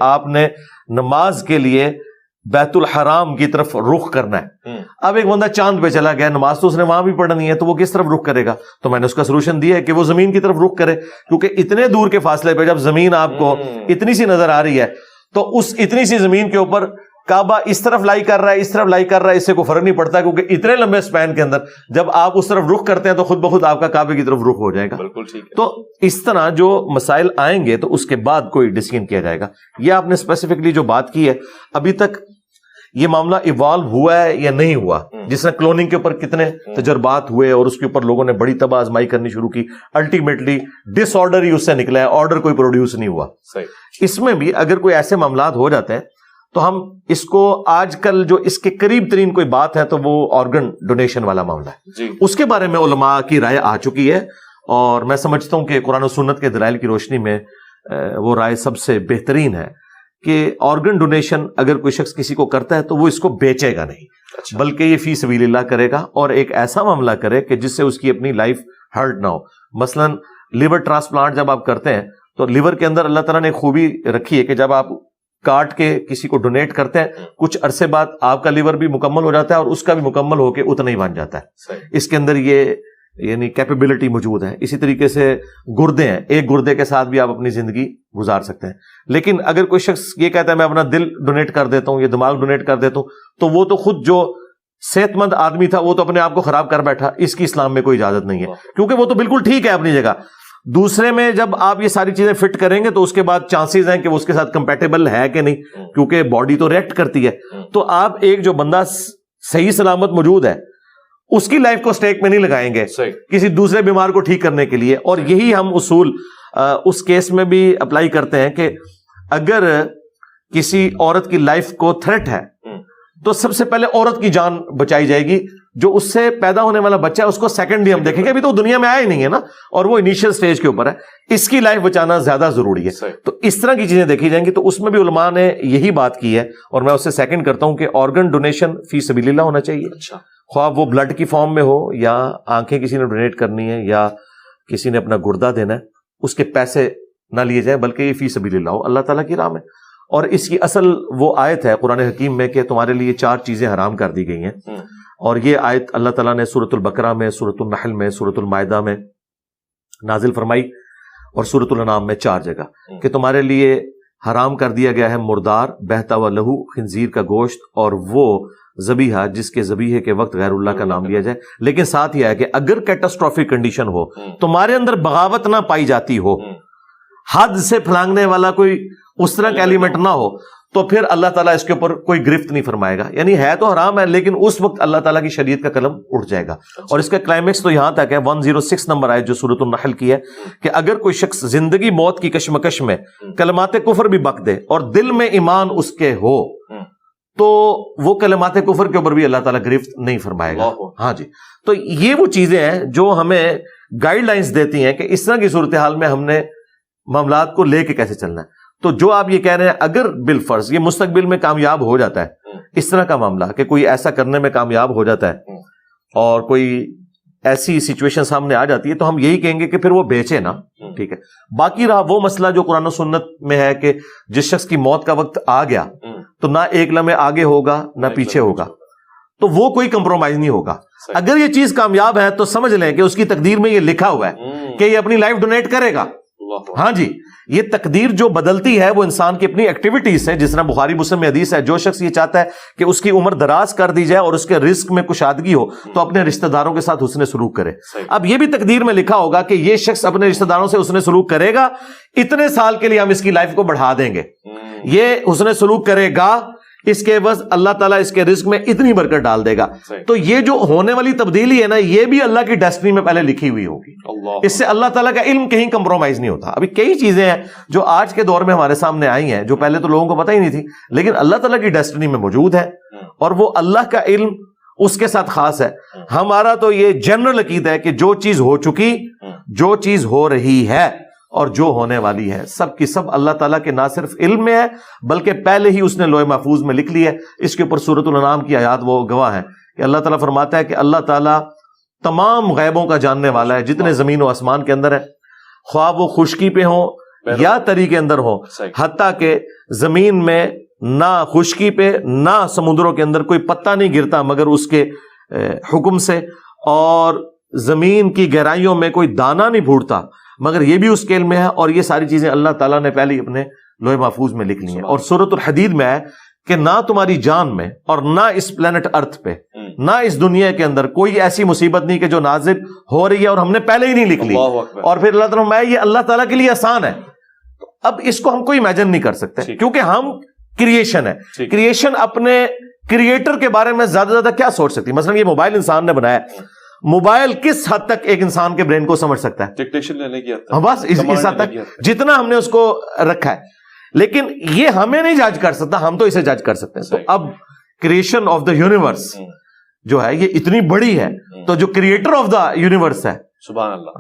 آپ نے نماز کے لیے بیت الحرام کی طرف رخ کرنا ہے. اب ایک بندہ چاند پہ چلا گیا, نماز تو اس نے وہاں بھی پڑھنی ہے, تو وہ کس طرف رخ کرے گا؟ تو میں نے اس کا سولوشن دیا ہے کہ وہ زمین کی طرف رخ کرے, کیونکہ اتنے دور کے فاصلے پہ جب زمین آپ کو اتنی سی نظر آ رہی ہے تو اس اتنی سی زمین کے اوپر کعبہ اس طرف لائی کر رہا ہے, اس طرف لائی کر رہا ہے, اس سے کوئی فرق نہیں پڑتا, کیونکہ اتنے لمبے سپین کے اندر جب آپ اس طرف رخ کرتے ہیں تو خود بخود آپ کا کعبے کی طرف رخ ہو جائے گا. بالکل ٹھیک ہے. تو اس طرح جو مسائل آئیں گے تو اس کے بعد کوئی ڈیسیژن کیا جائے گا. یہ آپ نے اسپیسیفکلی جو بات کی ہے, ابھی تک یہ معاملہ ایوالو ہوا ہے یا نہیں ہوا, جس نے کلوننگ کے اوپر کتنے تجربات ہوئے اور اس کے اوپر لوگوں نے بڑی تباہ آزمائی کرنی شروع کی, الٹیمیٹلی ڈس آرڈر ہی اس سے نکلا ہے, آرڈر کوئی پروڈیوس نہیں ہوا. اس میں بھی اگر کوئی ایسے معاملات ہو جاتے ہیں تو ہم اس کو آج کل جو اس کے قریب ترین کوئی بات ہے تو وہ آرگن ڈونیشن والا معاملہ ہے. اس کے بارے میں علماء کی رائے آ چکی ہے, اور میں سمجھتا ہوں کہ قرآن و سنت کے دلائل کی روشنی میں وہ رائے سب سے بہترین ہے کہ آرگن ڈونیشن اگر کوئی شخص کسی کو کرتا ہے تو وہ اس کو بیچے گا نہیں, بلکہ یہ فی سبیل اللہ کرے گا, اور ایک ایسا معاملہ کرے کہ جس سے اس کی اپنی لائف ہرٹ نہ ہو. مثلا لیور ٹرانسپلانٹ جب آپ کرتے ہیں تو لیور کے اندر اللہ تعالیٰ نے خوبی رکھی ہے کہ جب آپ کاٹ کے کسی کو ڈونیٹ کرتے ہیں کچھ عرصے بعد آپ کا لیور بھی مکمل ہو جاتا ہے اور اس کا بھی مکمل ہو کے اتنا ہی بن جاتا ہے. اس کے اندر یہ یعنی کیپیبلٹی موجود ہے. اسی طریقے سے گردے ہیں, ایک گردے کے ساتھ بھی آپ اپنی زندگی گزار سکتے ہیں. لیکن اگر کوئی شخص یہ کہتا ہے میں اپنا دل ڈونیٹ کر دیتا ہوں یا دماغ ڈونیٹ کر دیتا ہوں, تو وہ تو خود جو صحت مند آدمی تھا وہ تو اپنے آپ کو خراب کر بیٹھا. اس کی اسلام میں کوئی اجازت نہیں ہے, کیونکہ وہ تو بالکل ٹھیک ہے اپنی جگہ. دوسرے میں جب آپ یہ ساری چیزیں فٹ کریں گے تو اس کے بعد چانسز ہیں کہ وہ اس کے ساتھ کمپیٹیبل ہے کہ نہیں, کیونکہ باڈی تو ریئیکٹ کرتی ہے. تو آپ ایک جو بندہ صحیح سلامت موجود ہے اس کی لائف کو سٹیک میں نہیں لگائیں گے کسی دوسرے بیمار کو ٹھیک کرنے کے لیے. اور یہی ہم اصول اس کیس میں بھی اپلائی کرتے ہیں کہ اگر کسی عورت کی لائف کو تھریٹ ہے تو سب سے پہلے عورت کی جان بچائی جائے گی. جو اس سے پیدا ہونے والا بچہ ہے اس کو سیکنڈلی ہم دیکھیں گے, ابھی تو دنیا میں آیا ہی نہیں ہے نا, اور وہ انیشیل سٹیج کے اوپر ہے, اس کی لائف بچانا زیادہ ضروری ہے. تو اس طرح کی چیزیں دیکھی جائیں گی. تو اس میں بھی علماء نے یہی بات کی ہے, اور میں اس سے سیکنڈ کرتا ہوں کہ آرگن ڈونیشن فی سبیل اللہ ہونا چاہیے, خواہ وہ بلڈ کی فارم میں ہو یا آنکھیں کسی نے ڈونیٹ کرنی ہے یا کسی نے اپنا گردہ دینا ہے, اس کے پیسے نہ لیے جائیں بلکہ یہ فی سبیل اللہ ہو, اللہ تعالیٰ کی راہ میں. اور اس کی اصل وہ آیت ہے قرآن حکیم میں کہ تمہارے لیے 4 چیزیں حرام کر دی گئی ہیں, اور یہ آیت اللہ تعالیٰ نے سورۃ البقرہ میں, سورۃ النحل میں, سورۃ المائدہ میں نازل فرمائی, اور سورۃ الانعام میں 4 جگہ کہ تمہارے لیے حرام کر دیا گیا ہے مردار, بہتا ہوا لہو, خنزیر کا گوشت, اور وہ ذبیحہ جس کے ذبیحے کے وقت غیر اللہ کا نام لیا جائے. لیکن ساتھ یہ ہے کہ اگر کیٹاسٹروفک کنڈیشن ہو, تمہارے اندر بغاوت نہ پائی جاتی ہو, حد سے پھلانگنے والا کوئی اس طرح کا ایلیمنٹ نہ ہو, تو پھر اللہ تعالیٰ اس کے اوپر کوئی گرفت نہیں فرمائے گا. یعنی ہے تو حرام ہے لیکن اس وقت اللہ تعالیٰ کی شریعت کا قلم اٹھ جائے گا. اور اس کا کلائمیکس تو یہاں تک ہے 106 نمبر آیت جو سورۃ النحل کی ہے کہ اگر کوئی شخص زندگی موت کی کشمکش میں کلمات کفر بھی بک دے اور دل میں ایمان اس کے ہو, تو وہ کلمات کفر کے اوپر بھی اللہ تعالیٰ گرفت نہیں فرمائے گا. ہاں جی, تو یہ وہ چیزیں ہیں جو ہمیں گائیڈ لائنز دیتی ہیں کہ اس طرح کی صورتحال میں ہم نے معاملات کو لے کے کیسے چلنا ہے. تو جو آپ یہ کہہ رہے ہیں اگر بالفرض یہ مستقبل میں کامیاب ہو جاتا ہے اس طرح کا معاملہ کہ کوئی ایسا کرنے میں کامیاب ہو جاتا ہے اور کوئی ایسی سچویشن سامنے آ جاتی ہے, تو ہم یہی کہیں گے کہ پھر وہ بیچے نا, ٹھیک ہے. باقی رہا وہ مسئلہ جو قرآن و سنت میں ہے کہ جس شخص کی موت کا وقت آ گیا تو نہ ایک لمحے آگے ہوگا نہ پیچھے ہوگا, تو وہ کوئی کمپرومائز نہیں ہوگا. اگر یہ چیز کامیاب ہے تو سمجھ لیں کہ اس کی تقدیر میں یہ لکھا ہوا ہے کہ یہ اپنی لائف ڈونیٹ کرے گا. ہاں جی, یہ تقدیر جو بدلتی ہے وہ انسان کی اپنی ایکٹیویٹیز سے, جس طرح بخاری مسلم میں حدیث ہے, جو شخص یہ چاہتا ہے کہ اس کی عمر دراز کر دی جائے اور اس کے رزق میں کشادگی ہو تو اپنے رشتہ داروں کے ساتھ حسن سلوک کرے. اب یہ بھی تقدیر میں لکھا ہوگا کہ یہ شخص اپنے رشتہ داروں سے حسن سلوک کرے گا, اتنے سال کے لیے ہم اس کی لائف کو بڑھا دیں گے. یہ حسن سلوک کرے گا, اس کے بس اللہ تعالیٰ اس کے رزق میں اتنی برکت ڈال دے گا. تو یہ جو ہونے والی تبدیلی ہے نا, یہ بھی اللہ کی ڈیسٹنی میں پہلے لکھی ہوئی ہوگی. اس سے اللہ تعالیٰ کا علم کہیں کمپرومائز نہیں ہوتا. ابھی کئی چیزیں ہیں جو آج کے دور میں ہمارے سامنے آئی ہیں جو پہلے تو لوگوں کو پتہ ہی نہیں تھی, لیکن اللہ تعالیٰ کی ڈیسٹنی میں موجود ہے, اور وہ اللہ کا علم اس کے ساتھ خاص ہے. ہمارا تو یہ جنرل عقیدہ ہے کہ جو چیز ہو چکی, جو چیز ہو رہی ہے اور جو ہونے والی ہے, سب کی سب اللہ تعالیٰ کے نہ صرف علم میں ہے بلکہ پہلے ہی اس نے لوح محفوظ میں لکھ لی ہے. اس کے اوپر سورۃ الانعام کی آیات وہ گواہ ہیں کہ اللہ تعالیٰ فرماتا ہے کہ اللہ تعالیٰ تمام غیبوں کا جاننے والا ہے جتنے زمین و آسمان کے اندر ہے, خواہ وہ خشکی پہ ہوں یا تری کے اندر ہو، حتیٰ کہ زمین میں نہ خشکی پہ نہ سمندروں کے اندر کوئی پتا نہیں گرتا مگر اس کے حکم سے، اور زمین کی گہرائیوں میں کوئی دانہ نہیں پھوٹتا مگر یہ بھی اس کے علم میں ہے، اور یہ ساری چیزیں اللہ تعالیٰ نے پہلے اپنے لوح محفوظ میں لکھ لی ہیں۔ اور سورۃ الحدید میں ہے کہ نہ تمہاری جان میں اور نہ اس پلانٹ ارتھ پہ نہ اس دنیا کے اندر کوئی ایسی مصیبت نہیں کہ جو نازل ہو رہی ہے اور ہم نے پہلے ہی نہیں لکھ لی، اور پھر اللہ تعالیٰ میں یہ اللہ تعالیٰ کے لیے آسان ہے۔ اب اس کو ہم کوئی امیجن نہیں کر سکتے کیونکہ ہم کریشن ہے، کریشن اپنے کریٹر کے بارے میں زیادہ زیادہ کیا سوچ سکتی؟ مثلا یہ موبائل انسان نے بنایا، موبائل کس حد تک ایک انسان کے برین کو سمجھ سکتا ہے؟ ڈکٹیشن لینے کی حد تک، بس اس حد تک جتنا ہم نے اس کو رکھا ہے، لیکن یہ ہمیں نہیں جج کر سکتا، ہم تو اسے جج کر سکتے ہیں۔ تو اب کریشن آف دا یونیورس جو ہے یہ اتنی بڑی ہے، تو جو کریٹر آف دا یونیورس ہے سبحان اللہ